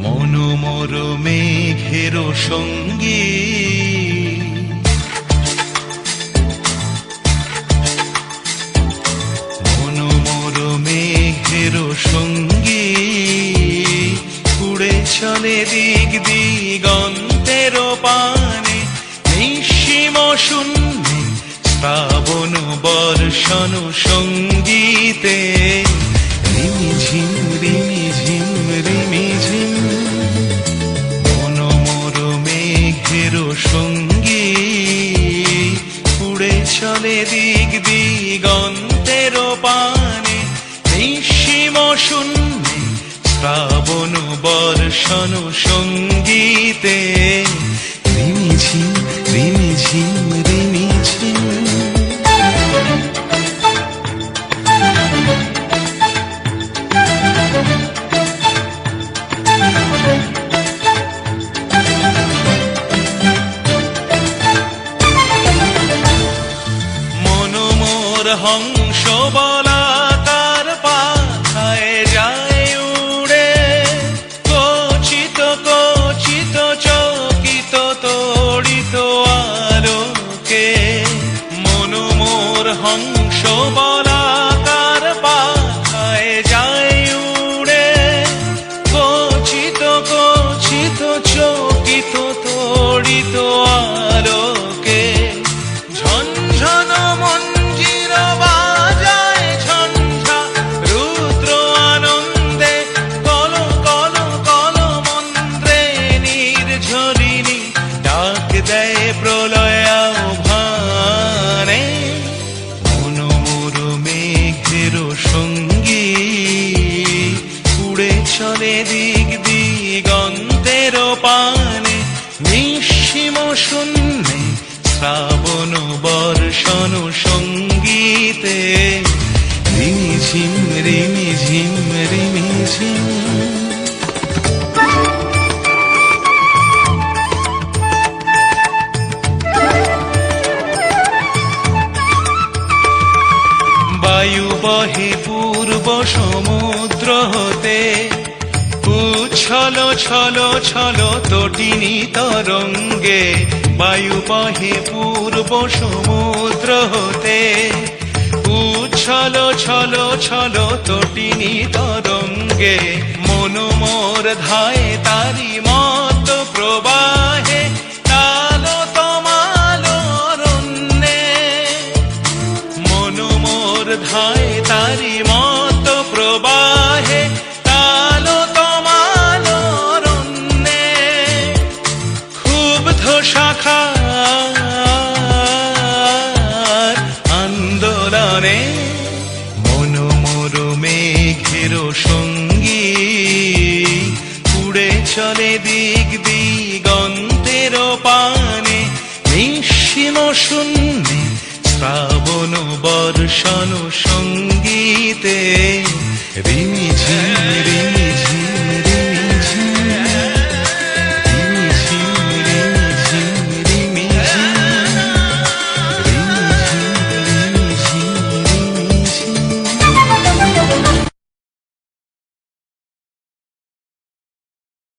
মনোমর মেঘের সঙ্গী মনোমর মেঘের সঙ্গী উড়ে চলে দিক দিগন্তের পানে নিঃসীম শূন্যে শ্রাবণ বর্ষণ সঙ্গীতে রিমিঝিম রিমিঝিম রিমিঝিম মনোমর মেঘের সঙ্গী উড়ে চলে দিক দিগন্তের পানে নিঃসীম শূন্যে শ্রাবণ বর্ষণ সঙ্গীতে রিমিঝিম রিমিঝিম রিমিঝিম হংস বলাকার পাখায় যায় উড়ে কচিত কচিত চকিত তড়িত আলোকে মনোমর হংস বলাকার পাখায় যায় উড়ে কচিত কচিত চকিত তড়িত আলোকে ঝনঝন প্রলয় আহ্বানে মনোমর মেঘের সঙ্গী উড়ে চলে দিক দিগন্তের পানে নিঃসীম শূন্যে শ্রাবণ বর্ষণ সঙ্গীতে রিমিঝিম রিমিঝিম রিমিঝিম বায়ু বহে পূর্ব সমুদ্র হতে উচ্ছল ছল ছল তটিনী তরঙ্গে বায়ু বহে পূর্ব সমুদ্র হতে উচ্ছল ছল ছল তটিনী তরঙ্গে মনোমর ধায় তারি মত প্রবাহে কালো তমাল অরণ্যে মনোমর ধায় তারি মত প্রবাহে কালো তমাল অরণ্যে ক্ষুব্ধ শাখার আন্দোলনে মনোমর মেঘের সঙ্গী উড়ে চলে দিক দিগন্তের পানে নিঃসীম শূন্যে শ্রাবণ বর্ষণ সঙ্গীতে রিমিঝিম রিমিঝিম